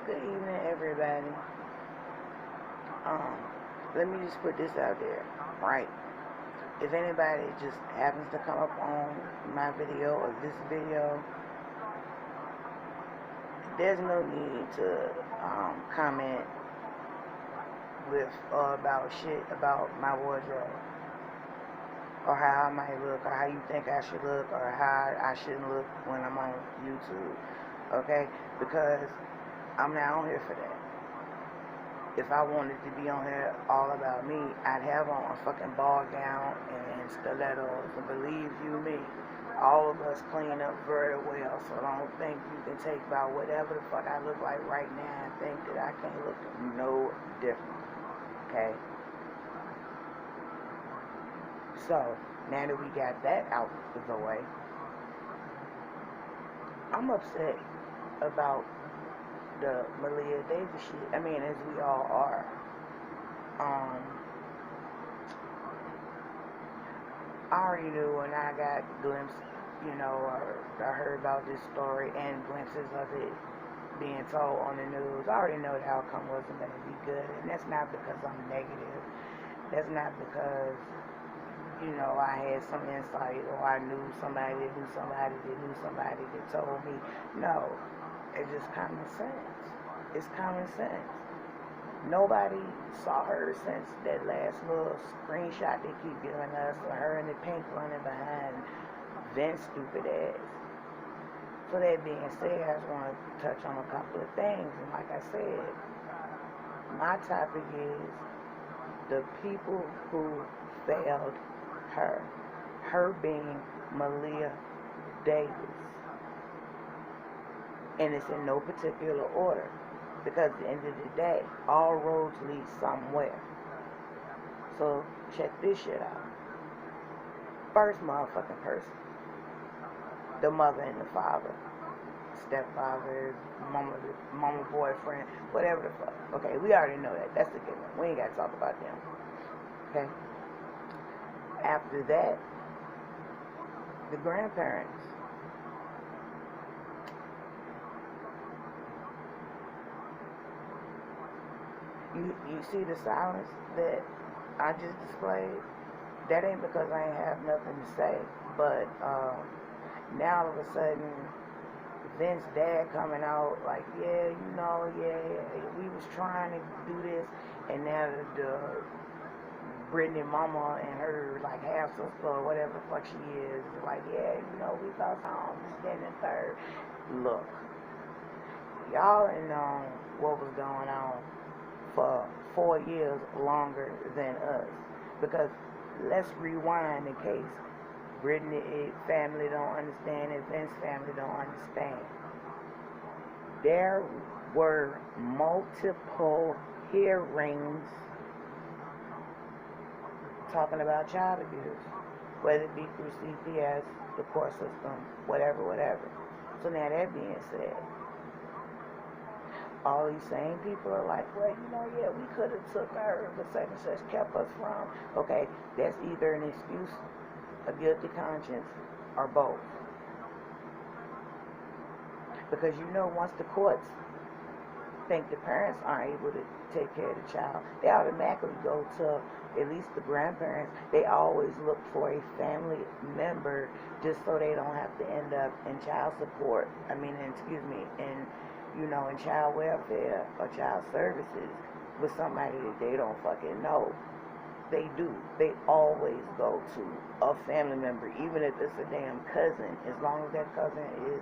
Good evening, everybody. Um, Let me just put this out there, right? If anybody just happens to come up on my video or this video, there's no need to comment with or about shit about my wardrobe or how I might look or how you think I should look or how I shouldn't look when I'm on YouTube, okay? Because I'm not on here for that. If I wanted to be on here all about me, I'd have on a fucking ball gown and stilettos. And believe you me, all of us clean up very well. So don't think you can take about whatever the fuck I look like right now and think that I can't look no different. Okay? So, now that we got that out of the way, I'm upset about the Maleah Davis shit. I mean, as we all are. I already knew when I got glimpses, or I heard about this story and glimpses of it being told on the news. I already know the outcome wasn't going to be good, and that's not because I'm negative. That's not because, I had some insight or I knew somebody that knew somebody that knew somebody that told me. No, it's just common sense. It's common sense. Nobody saw her since that last little screenshot they keep giving us of her in the pink running behind Vince's stupid ass. So that being said, I just want to touch on a couple of things. And like I said, my topic is the people who failed her. Her being Maleah Davis. And it's in no particular order. Because at the end of the day, all roads lead somewhere. So check this shit out. First motherfucking person. The mother and the father. Stepfather, mama boyfriend, whatever the fuck. Okay, we already know that. That's the given. We ain't got to talk about them. Okay? After that, the grandparents. You see the silence that I just displayed? That ain't because I ain't have nothing to say, but now all of a sudden, Vince's dad coming out like, yeah, we was trying to do this, and now the Brittany mama and her like half sister or whatever the fuck she is, like, yeah, we thought this, then and third. Look, y'all ain't known what was going on for 4 years longer than us. Because let's rewind the case. Brittany family don't understand and Vince's family don't understand. There were multiple hearings talking about child abuse, whether it be through CPS, the court system, whatever. So now that being said, all these same people are like, well, we could have took her, but such and such kept us from. Okay, that's either an excuse, a guilty conscience, or both. Because once the courts think the parents aren't able to take care of the child, they automatically go to at least the grandparents. They always look for a family member just so they don't have to end up in child support. In child welfare or child services with somebody that they don't fucking know. They do. They always go to a family member, even if it's a damn cousin, as long as that cousin is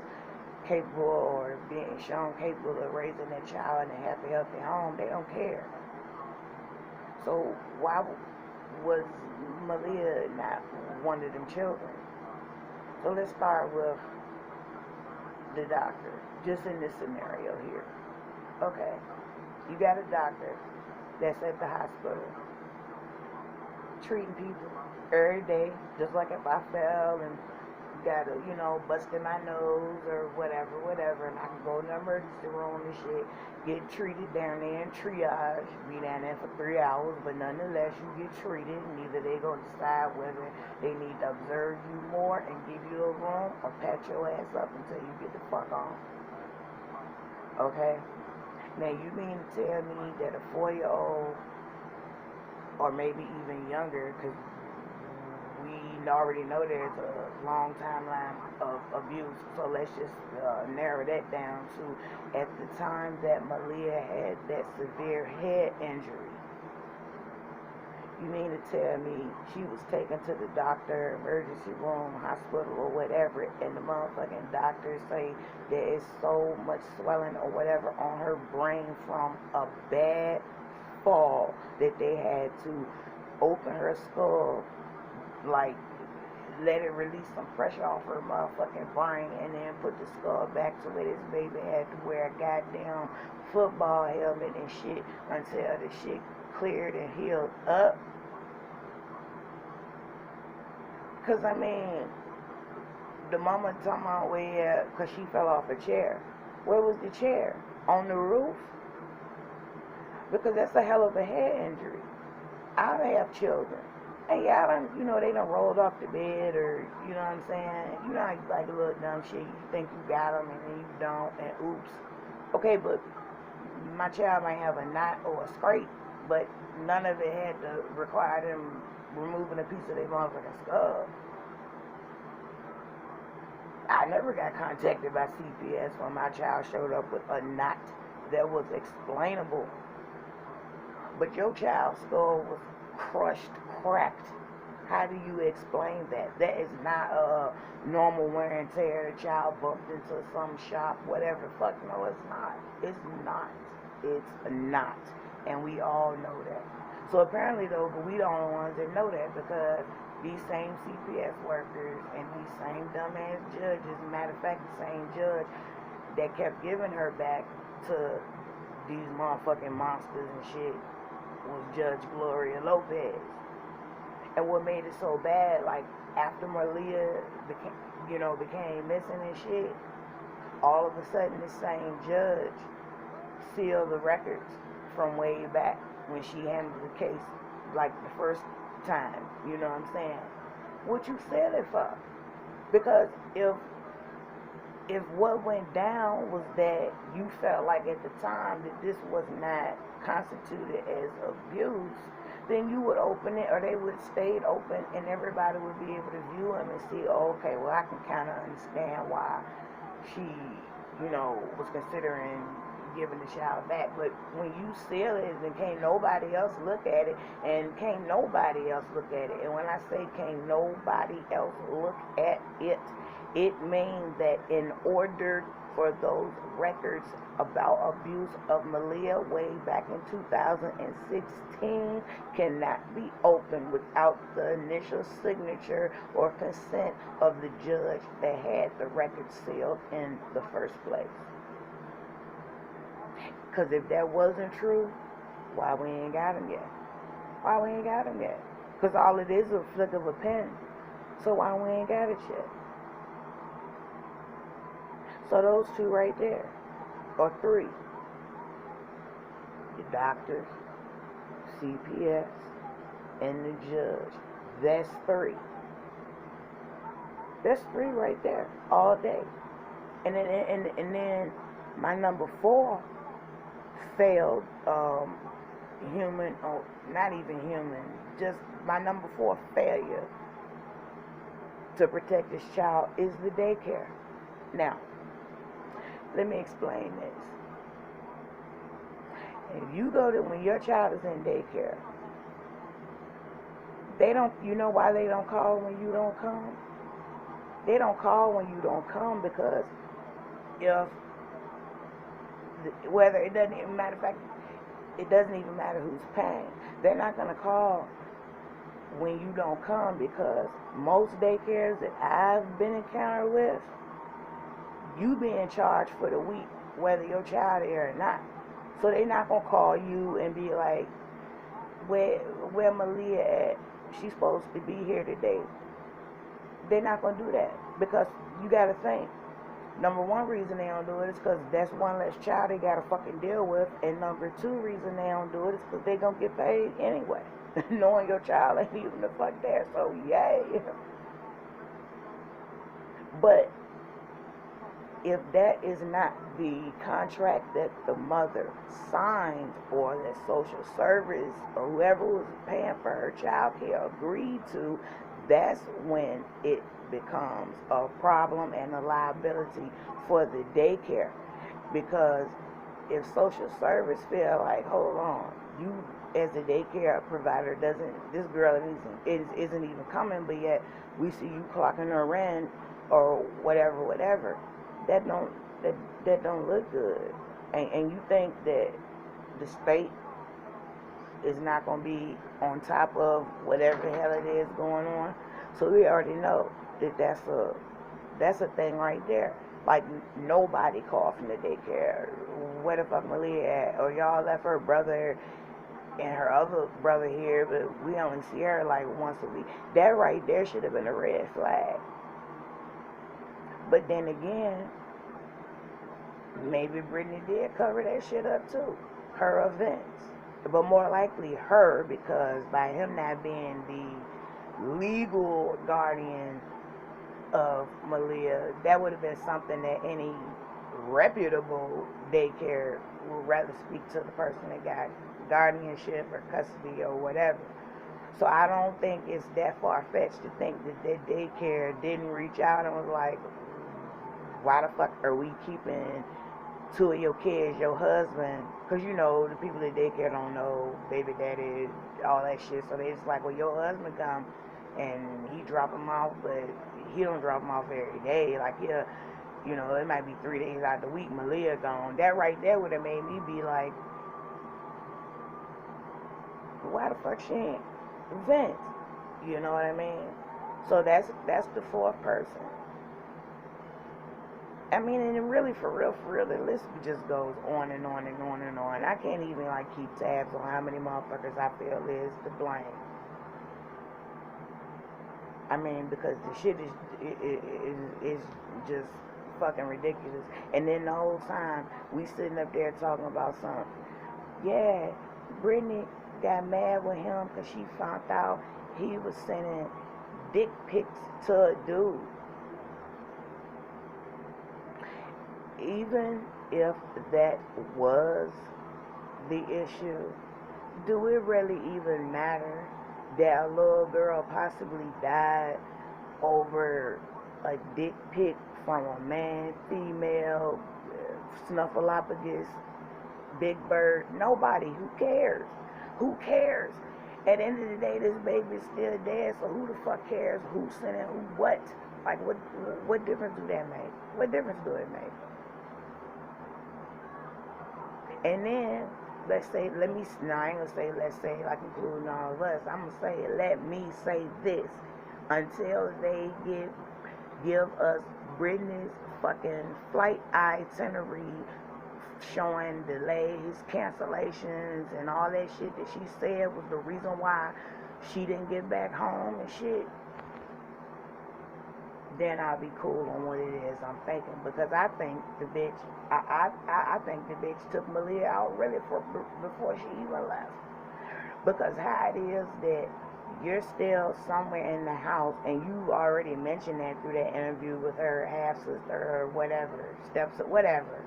capable or being shown capable of raising that child in a happy, healthy home. They don't care. So why was Maleah not one of them children? So let's start with the doctor, just in this scenario here. Okay, you got a doctor that's at the hospital treating people every day, just like if I fell and got a, busted my nose or whatever, and I can go in the emergency room and shit, get treated down there in triage, be down there for 3 hours, but nonetheless you get treated, and either they gonna decide whether they need to observe you more and give you a room or pat your ass up until you get the fuck on. Okay? Now, you mean to tell me that a 4-year-old, or maybe even younger, because we already know there's a long timeline of abuse, so let's just narrow that down to at the time that Maleah had that severe head injury. You mean to tell me she was taken to the doctor, emergency room, hospital, or whatever, and the motherfucking doctors say there is so much swelling or whatever on her brain from a bad fall that they had to open her skull, like let it release some pressure off her motherfucking brain, and then put the skull back to where this baby had to wear a goddamn football helmet and shit until the shit cleared and healed up. Cause I mean, the mama talking about where, cause she fell off a chair. Where was the chair? On the roof? Because that's a hell of a head injury. I have children, and y'all done, they done rolled off the bed, or you know what I'm saying? You know, like a little dumb shit. You think you got them, and then you don't, and oops. Okay, but my child might have a knot or a scrape, but none of it had to require them removing a piece of their motherfucking skull. I never got contacted by CPS when my child showed up with a knot that was explainable. But your child's skull was crushed, cracked. How do you explain that? That is not a normal wear and tear. The child bumped into some shop, whatever. Fuck no, it's not. It's not. It's not. And we all know that. So apparently, though, but we the only ones that know that, because these same CPS workers and these same dumbass judges, matter of fact, the same judge that kept giving her back to these motherfucking monsters and shit was Judge Gloria Lopez. And what made it so bad, like after Maleah became missing and shit, all of a sudden the same judge sealed the records from way back when she handled the case, like the first time, you know what I'm saying? What you said it for? Because if what went down was that you felt like at the time that this was not constituted as abuse, then you would open it, or they would have stayed open, and everybody would be able to view them and see, oh, okay, well, I can kind of understand why she, was considering giving the child back. But when you seal it, then can't nobody else look at it, and can't nobody else look at it. And when I say can't nobody else look at it, it means that in order for those records about abuse of Maleah way back in 2016 cannot be opened without the initial signature or consent of the judge that had the records sealed in the first place. Because if that wasn't true, why we ain't got them yet? Why we ain't got them yet? Because all it is a flick of a pen. So why we ain't got it yet? So those two right there, or three, the doctors, CPS, and the judge. That's three. That's three right there, all day. And then my number 4 failed human, or not even human, just my number 4 failure to protect this child is the daycare. Now, let me explain this. If you go to, when your child is in daycare, they don't, you know why they don't call when you don't come? They don't call when you don't come because whether it doesn't even matter, fact, it doesn't even matter who's paying. They're not going to call when you don't come, because most daycares that I've been encountered with, you being charged for the week, whether your child is there or not. So they're not going to call you and be like, where Maleah at? She's supposed to be here today. They're not going to do that, because you got to think. Number 1 reason they don't do it is because that's one less child they got to fucking deal with. And number 2 reason they don't do it is because they going to get paid anyway. Knowing your child ain't even the fuck there. So, yay. But if that is not the contract that the mother signed or that social service or whoever was paying for her child care agreed to, that's when it becomes a problem and a liability for the daycare. Because if social service feel like, hold on, you as a daycare provider doesn't, this girl isn't even coming, but yet we see you clocking her in or whatever, that don't that don't look good. And you think that the state is not going to be on top of whatever the hell it is going on. So we already know that that's a thing right there. Like, nobody called from the daycare. Where the fuck Maleah at? Or y'all left her brother and her other brother here, but we only see her like once a week. That right there should have been a red flag. But then again, maybe Brittany did cover that shit up too. Her events. But more likely her, because by him not being the legal guardian of Maleah, that would have been something that any reputable daycare would rather speak to the person that got guardianship or custody or whatever. So I don't think it's that far-fetched to think that that daycare didn't reach out and was like, why the fuck are we keeping two of your kids, your husband? Because you know, the people at daycare don't know baby daddy, all that shit. So they just like, well, your husband come and he drop them off, but he don't drop them off every day. Like, yeah, you know, it might be 3 days out of the week, Maleah gone. That right there would have made me be like, why the fuck she ain't vent? You know what I mean? So that's the fourth person. I mean, and really, for real, the list just goes on and on and on and on. I can't even like keep tabs on how many motherfuckers I feel is to blame. I mean, because the shit is just fucking ridiculous. And then the whole time we sitting up there talking about something. Yeah, Brittany got mad with him because she found out he was sending dick pics to a dude. Even if that was the issue, do it really even matter that a little girl possibly died over a dick pic from a man, female, snuffleupagus, big bird? Nobody. Who cares? Who cares? At the end of the day, this baby's still dead, so who the fuck cares who sent it, who what? Like, what difference do that make? What difference do it make? And then, let's say, I ain't gonna say, let's say, like including all of us, I'm gonna say, let me say this, until they give us Brittany's fucking flight itinerary showing delays, cancellations, and all that shit that she said was the reason why she didn't get back home and shit, then I'll be cool on what it is I'm thinking. Because I think the bitch, I think the bitch took Maleah out really before she even left. Because how it is that you're still somewhere in the house, and you already mentioned that through that interview with her half-sister or whatever, whatever.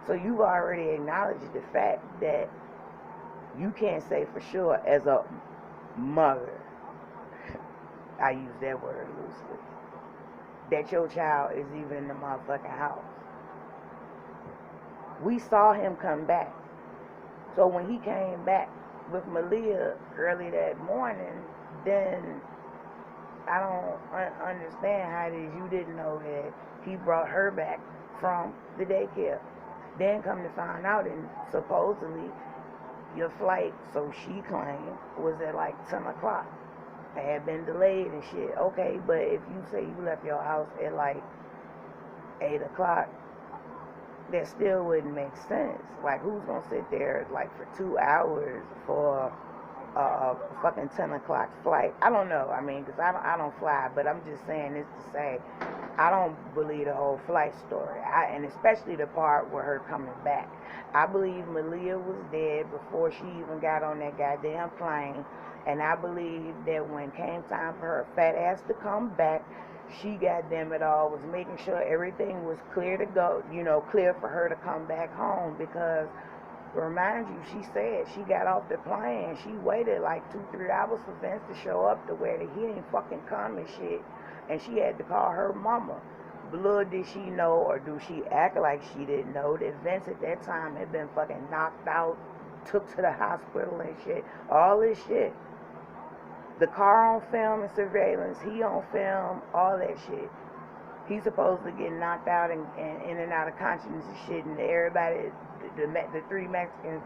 So you've already acknowledged the fact that you can't say for sure as a mother, I use that word loosely, that your child is even in the motherfucking house. We saw him come back. So when he came back with Maleah early that morning, then I don't understand how it is you didn't know that he brought her back from the daycare. Then come to find out, and supposedly your flight, so she claimed, was at like 10 o'clock. It had been delayed and shit. Okay, but if you say you left your house at like 8 o'clock, that still wouldn't make sense. Like, who's gonna sit there like for 2 hours for a fucking 10 o'clock flight? I don't know. I mean, because I don't fly, but I'm just saying this to say, I don't believe the whole flight story, and especially the part where her coming back. I believe Maleah was dead before she even got on that goddamn plane, and I believe that when came time for her fat ass to come back, She, goddamn it all, was making sure everything was clear to go, clear for her to come back home because, remind you, she said she got off the plane. She waited like 2-3 hours for Vince to show up to where he ain't fucking come and shit. And she had to call her mama. Blood, did she know, or do she act like she didn't know that Vince at that time had been fucking knocked out, took to the hospital and shit, all this shit. The car on film and surveillance, he on film, all that shit. He's supposed to get knocked out and in and out of consciousness and shit, and everybody, the 3 Mexicans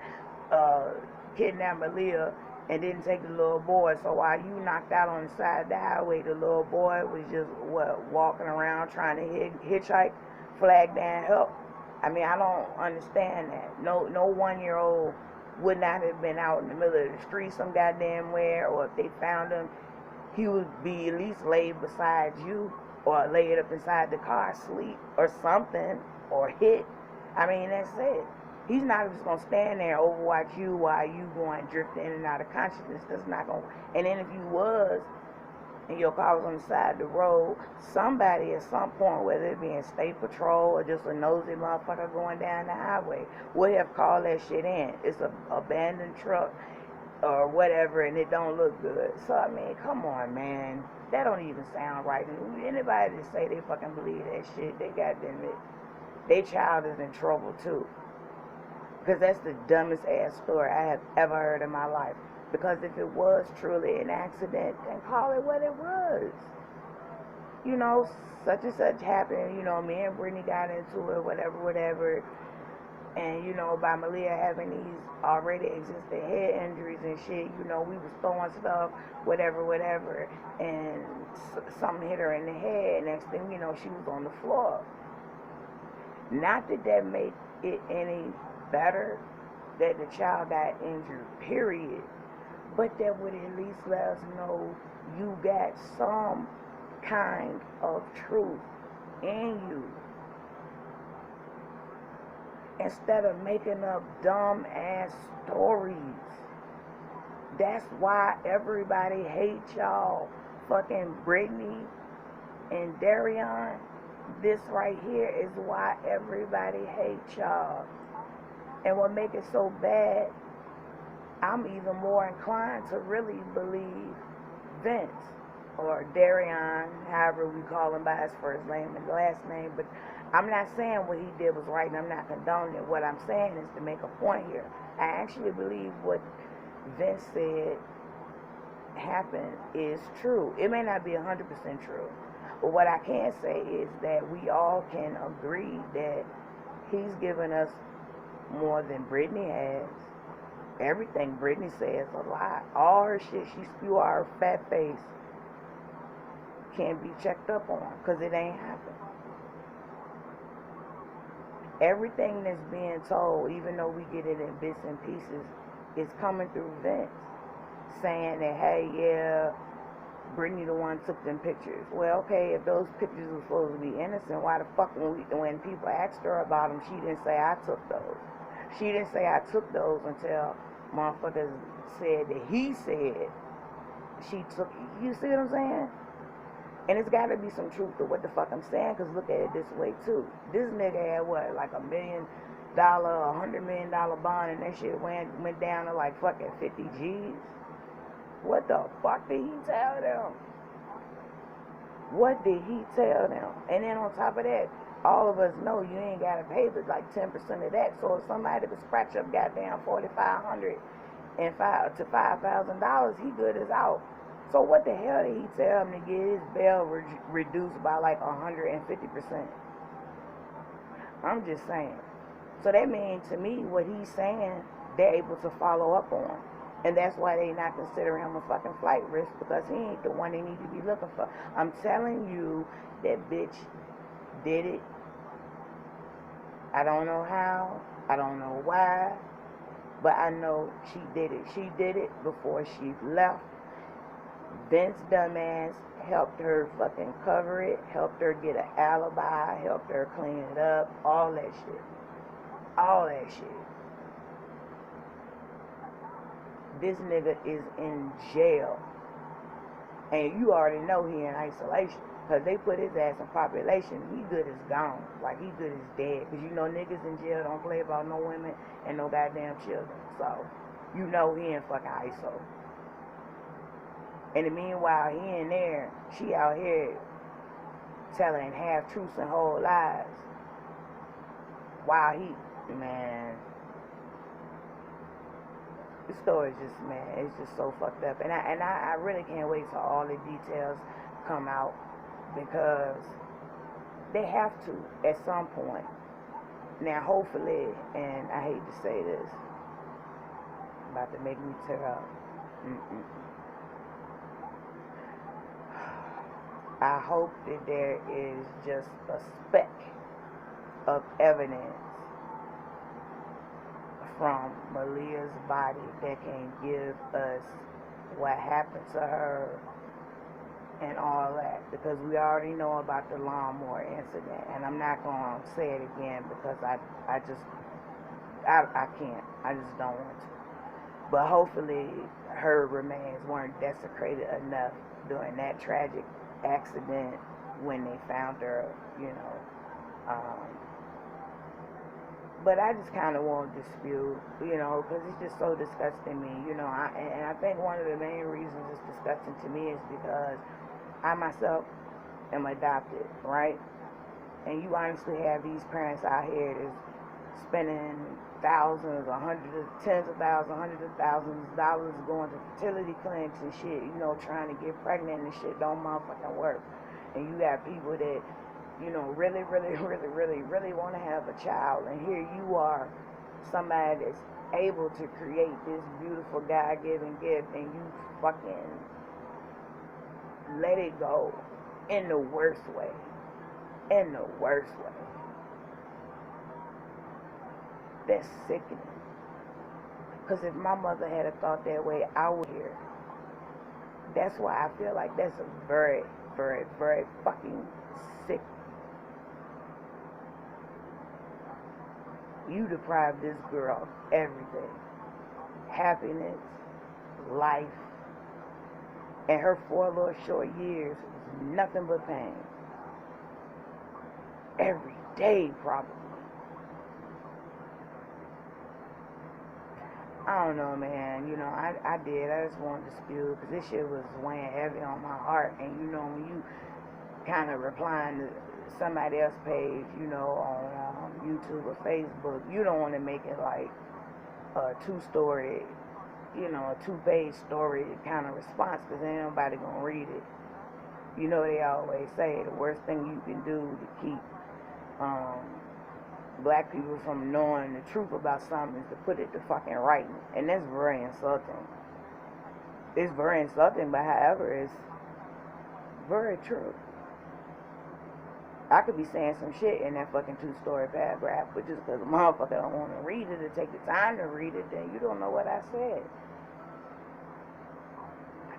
kidnapped Maleah and didn't take the little boy. So while you knocked out on the side of the highway, the little boy was just walking around trying to hitchhike, flag down help. I mean, I don't understand that. No 1-year-old would not have been out in the middle of the street some goddamn where, or if they found him, he would be at least laid beside you, or laid up inside the car asleep, or something, or hit. I mean, that's it. He's not just gonna stand there and overwatch you while you going drifting in and out of consciousness. That's not gonna. And then if you was, and your car was on the side of the road, somebody at some point, whether it be in state patrol or just a nosy motherfucker going down the highway, would have called that shit in. It's a abandoned truck or whatever, and it don't look good. So I mean, come on, man, that don't even sound right. And anybody that say they fucking believe that shit, they goddamn it, their child is in trouble too. Because that's the dumbest ass story I have ever heard in my life. Because if it was truly an accident, then call it what it was. Such and such happened. Me and Brittany got into it, whatever. And, by Maleah having these already existing head injuries and shit, we was throwing stuff, whatever. And something hit her in the head. Next thing you know, she was on the floor. Not that make it any better that the child got injured, period. But that would at least let us know you got some kind of truth in you. Instead of making up dumb ass stories. That's why everybody hates y'all. Fucking Brittany and Darion. This right here is why everybody hates y'all. And what makes it so bad, I'm even more inclined to really believe Vince or Darion, however we call him by his first name and last name. But I'm not saying what he did was right, and I'm not condoning it. What I'm saying is to make a point here. I actually believe what Vince said happened is true. It may not be 100% true, but what I can say is that we all can agree that he's given us more than Brittany has. Everything Brittany says a lie. All her shit she spew out her fat face can be checked up on, because it ain't happened. Everything that's being told, even though we get it in bits and pieces, is coming through Vince, saying that, hey, yeah, Brittany the one took them pictures. Well, okay, if those pictures were supposed to be innocent, why the fuck when people asked her about them, she didn't say I took those? She didn't say I took those until motherfuckers said that he said she took. You see what I'm saying? And it's got to be some truth to what the fuck I'm saying, because look at it this way too. This nigga had what, like $1 million, $100 million bond, and that shit went down to like fucking 50 G's. What the fuck did he tell them? What did he tell them? And then on top of that, all of us know you ain't got to pay but like 10% of that. So if somebody could scratch up goddamn $4,500 and to $5,000, he good as out. So what the hell did he tell him to get his bail reduced by like 150%? I'm just saying. So that means to me what he's saying, they're able to follow up on. And that's why they not considering him a fucking flight risk, because he ain't the one they need to be looking for. I'm telling you, that bitch did it. I don't know how. I don't know why. But I know she did it. She did it before she left. Vince dumbass helped her fucking cover it, helped her get an alibi, helped her clean it up, all that shit. All that shit. This nigga is in jail. And you already know he in isolation. Because they put his ass in population. He good as gone. Like, he good as dead. Because you know niggas in jail don't play about no women and no goddamn children. So, you know he in fucking ISO. And in the meanwhile, he in there, she out here telling half truths and whole lies. While he, man, the story is just, man, it's just so fucked up. And I really can't wait till all the details come out, because they have to at some point. Now, hopefully, and I hate to say this, about to make me tear up. I hope that there is just a speck of evidence from Maleah's body that can give us what happened to her and all that, because we already know about the lawnmower incident, and I'm not going to say it again because I can't. I just don't want to. But hopefully her remains weren't desecrated enough during that tragic accident when they found her, you know. But I just kind of won't dispute, you know, because it's just so disgusting to me, you know. And I think one of the main reasons it's disgusting to me is because I myself am adopted, right? And you honestly have these parents out here that's spending thousands or hundreds of, tens of thousands, hundreds of thousands of dollars going to fertility clinics and shit, you know, trying to get pregnant and shit don't motherfucking work. And you got people that, you know, really want to have a child, and here you are, somebody that's able to create this beautiful God-given gift, and you fucking let it go in the worst way. In the worst way. That's sickening. Because if my mother had a thought that way, I would hear. That's why I feel like that's a very fucking sick. You deprived this girl of everything. Happiness, life, and her 4 little short years was nothing but pain. Every day, probably. I don't know, man. You know, I just wanted to spew, because this shit was weighing heavy on my heart. And, you know, when you kind of replying to somebody else's page, you know, on YouTube or Facebook, you don't want to make it like a 2-story, you know, a 2-page story kind of response, because ain't nobody gonna read it. You know, they always say the worst thing you can do to keep black people from knowing the truth about something is to put it to fucking writing. And that's very insulting. It's very insulting, but however, it's very true. I could be saying some shit in that fucking 2-story paragraph, but just because a motherfucker don't want to read it or take the time to read it, then you don't know what I said.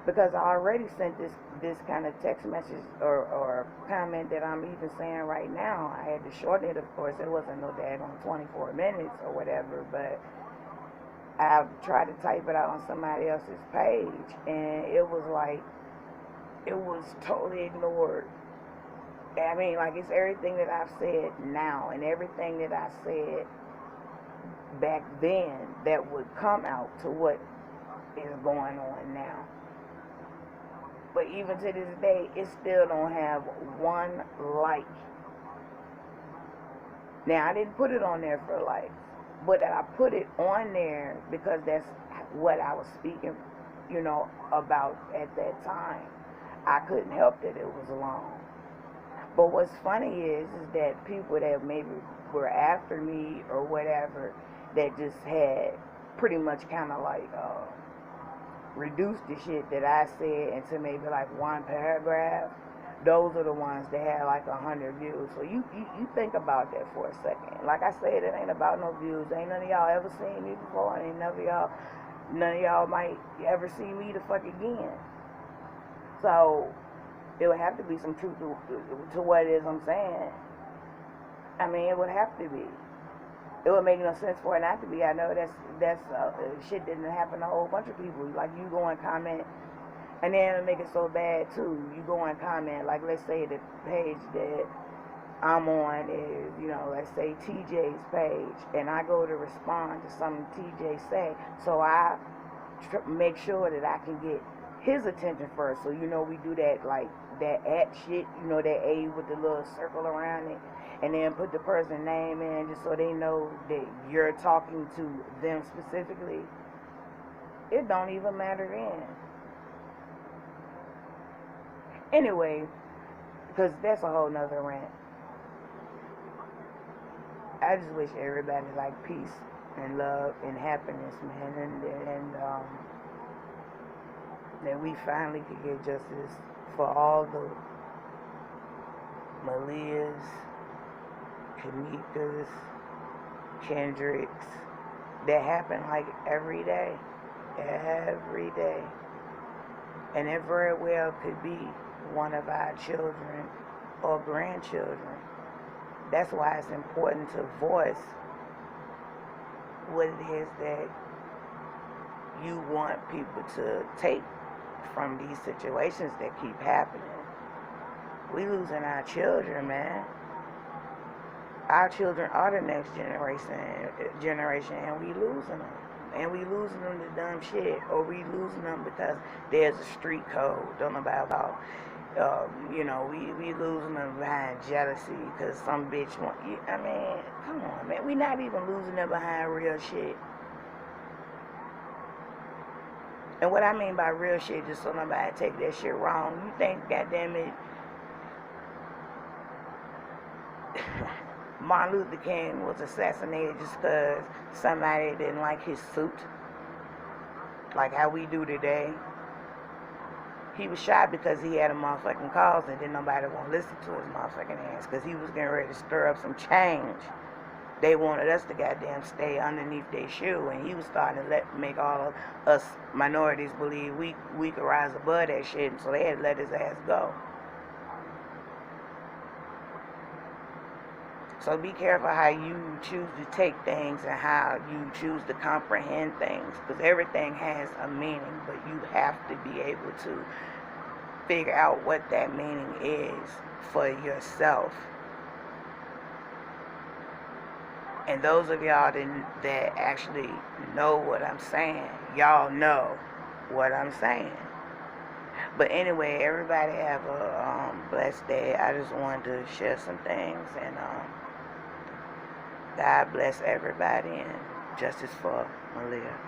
Because I already sent this kind of text message or comment that I'm even saying right now. I had to shorten it, of course. It wasn't no daggone 24 minutes or whatever, but I tried to type it out on somebody else's page, and it was like, it was totally ignored. I mean, like, it's everything that I've said now and everything that I said back then that would come out to what is going on now. But even to this day, it still don't have 1 like. Now, I didn't put it on there for likes, but I put it on there because that's what I was speaking, you know, about at that time. I couldn't help that it was long. But what's funny is that people that maybe were after me or whatever, that just had pretty much kind of like reduced the shit that I said into maybe like 1 paragraph. Those are the ones that had like 100 views. So you think about that for a second. Like I said, it ain't about no views. Ain't none of y'all ever seen me before, and none of y'all might ever see me the fuck again. So it would have to be some truth to what it is I'm saying. I mean, it would have to be. It would make no sense for it not to be. I know that's shit didn't happen to a whole bunch of people. Like, you go and comment And then it'll make it so bad too. You go and comment, like let's say the page that I'm on is, let's say TJ's page, and I go to respond to something TJ say, so I make sure that I can get his attention first. So we do that, like that at shit, that A with the little circle around it, and then put the person's name in just so they know that you're talking to them specifically. It don't even matter then. Anyway, because that's a whole nother rant. I just wish everybody like peace and love and happiness, man, and that we finally could get justice for all the Maleahs, Kanikas, Kendricks that happen like every day, and it very well could be one of our children or grandchildren. That's why it's important to voice what it is that you want people to take from these situations that keep happening. We losing our children, man. Our children are the next generation, and we losing them. And we losing them to dumb shit, or we losing them because there's a street code. Don't know about. We losing them behind jealousy because some bitch want you. I mean, come on, man. We not even losing them behind real shit. And what I mean by real shit, just so nobody take that shit wrong. You think, goddamn it, Martin Luther King was assassinated just because somebody didn't like his suit, like how we do today? He was shot because he had a motherfucking cause and didn't nobody want to listen to his motherfucking ass because he was getting ready to stir up some change. They wanted us to goddamn stay underneath their shoe, and he was starting to make all of us minorities believe we could rise above that shit, and so they had to let his ass go. So be careful how you choose to take things and how you choose to comprehend things, because everything has a meaning, but you have to be able to figure out what that meaning is for yourself. And those of y'all that actually know what I'm saying, y'all know what I'm saying. But anyway, everybody have a blessed day. I just wanted to share some things, and God bless everybody, and justice for Maleah.